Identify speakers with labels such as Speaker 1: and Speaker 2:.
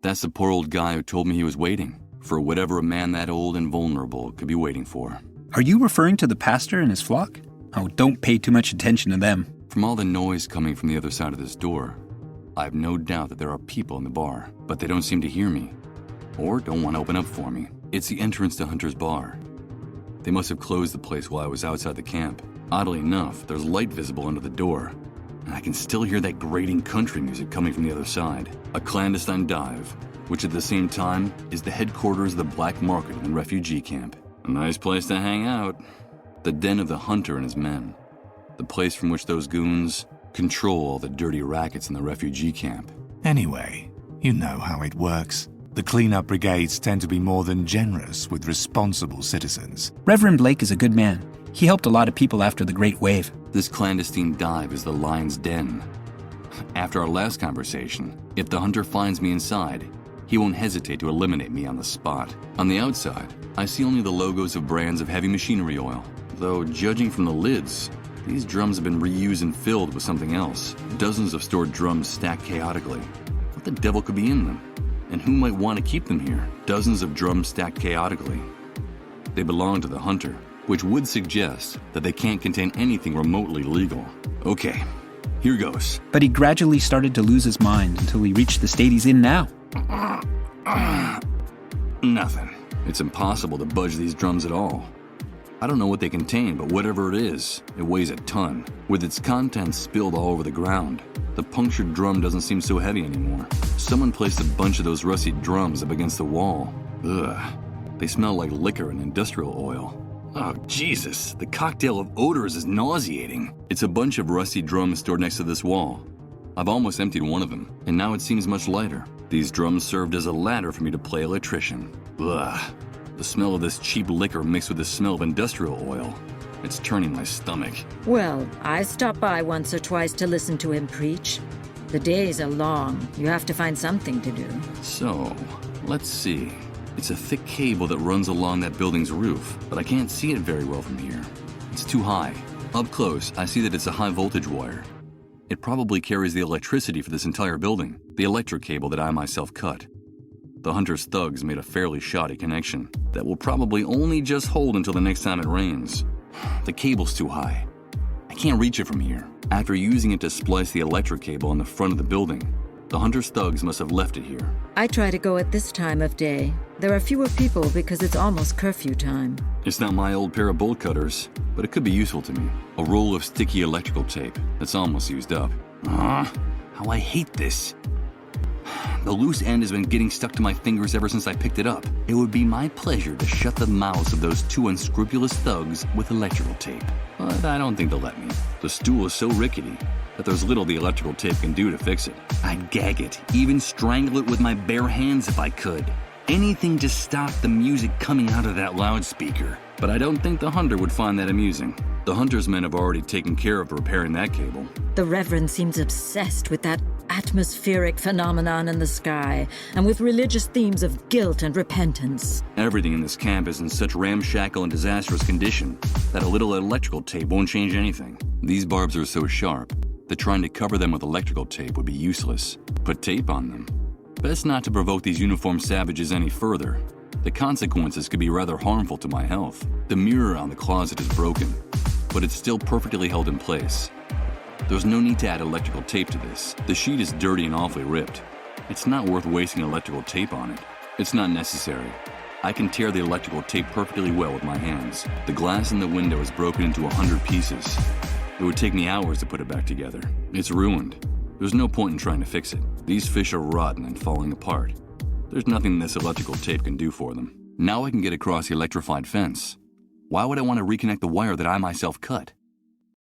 Speaker 1: That's the poor old guy who told me he was waiting for whatever a man that old and vulnerable could be waiting for.
Speaker 2: Are you referring to the pastor and his flock? Oh, don't pay too much attention to them.
Speaker 1: From all the noise coming from the other side of this door, I have no doubt that there are people in the bar, but they don't seem to hear me, or don't want to open up for me. It's the entrance to Hunter's Bar. They must have closed the place while I was outside the camp. Oddly enough, there's light visible under the door, and I can still hear that grating country music coming from the other side. A clandestine dive, which at the same time is the headquarters of the black market and refugee camp. A nice place to hang out. The den of the hunter and his men. The place from which those goons control all the dirty rackets in the refugee camp.
Speaker 3: Anyway, you know how it works. The cleanup brigades tend to be more than generous with responsible citizens.
Speaker 2: Reverend Blake is a good man. He helped a lot of people after the Great Wave.
Speaker 1: This clandestine dive is the lion's den. After our last conversation, if the hunter finds me inside, he won't hesitate to eliminate me on the spot. On the outside, I see only the logos of brands of heavy machinery oil. Though, judging from the lids, these drums have been reused and filled with something else. Dozens of stored drums stacked chaotically. What the devil could be in them? And who might want to keep them here? Dozens of drums stacked chaotically. They belong to the hunter, which would suggest that they can't contain anything remotely legal. Okay, here goes.
Speaker 2: But he gradually started to lose his mind until he reached the state he's in now.
Speaker 1: Nothing. It's impossible to budge these drums at all. I don't know what they contain, but whatever it is, it weighs a ton. With its contents spilled all over the ground, the punctured drum doesn't seem so heavy anymore. Someone placed a bunch of those rusty drums up against the wall. Ugh. They smell like liquor and industrial oil. Oh, Jesus. The cocktail of odors is nauseating. It's a bunch of rusty drums stored next to this wall. I've almost emptied one of them, and now it seems much lighter. These drums served as a ladder for me to play electrician. Ugh. The smell of this cheap liquor mixed with the smell of industrial oil. It's turning my stomach.
Speaker 4: Well, I stop by once or twice to listen to him preach. The days are long. You have to find something to do.
Speaker 1: So, let's see. It's a thick cable that runs along that building's roof, but I can't see it very well from here. It's too high. Up close, I see that it's a high voltage wire. It probably carries the electricity for this entire building, the electric cable that I myself cut. The hunter's thugs made a fairly shoddy connection that will probably only just hold until the next time it rains. The cable's too high. I can't reach it from here. After using it to splice the electric cable on the front of the building, the hunter's thugs must have left it here.
Speaker 4: I try to go at this time of day. There are fewer people because it's almost curfew time.
Speaker 1: It's not my old pair of bolt cutters, but it could be useful to me. A roll of sticky electrical tape that's almost used up. How I hate this. The loose end has been getting stuck to my fingers ever since I picked it up. It would be my pleasure to shut the mouths of those two unscrupulous thugs with electrical tape. But I don't think they'll let me. The stool is so rickety that there's little the electrical tape can do to fix it. I'd gag it, even strangle it with my bare hands if I could. Anything to stop the music coming out of that loudspeaker. But I don't think the hunter would find that amusing. The hunter's men have already taken care of repairing that cable.
Speaker 4: The Reverend seems obsessed with that atmospheric phenomenon in the sky, and with religious themes of guilt and repentance.
Speaker 1: Everything in this camp is in such ramshackle and disastrous condition that a little electrical tape won't change anything. These barbs are so sharp that trying to cover them with electrical tape would be useless. Put tape on them. Best not to provoke these uniformed savages any further. The consequences could be rather harmful to my health. The mirror on the closet is broken, but it's still perfectly held in place. There's no need to add electrical tape to this. The sheet is dirty and awfully ripped. It's not worth wasting electrical tape on it. It's not necessary. I can tear the electrical tape perfectly well with my hands. The glass in the window is broken into 100 pieces. It would take me hours to put it back together. It's ruined. There's no point in trying to fix it. These fish are rotten and falling apart. There's nothing this electrical tape can do for them. Now I can get across the electrified fence. Why would I want to reconnect the wire that I myself cut?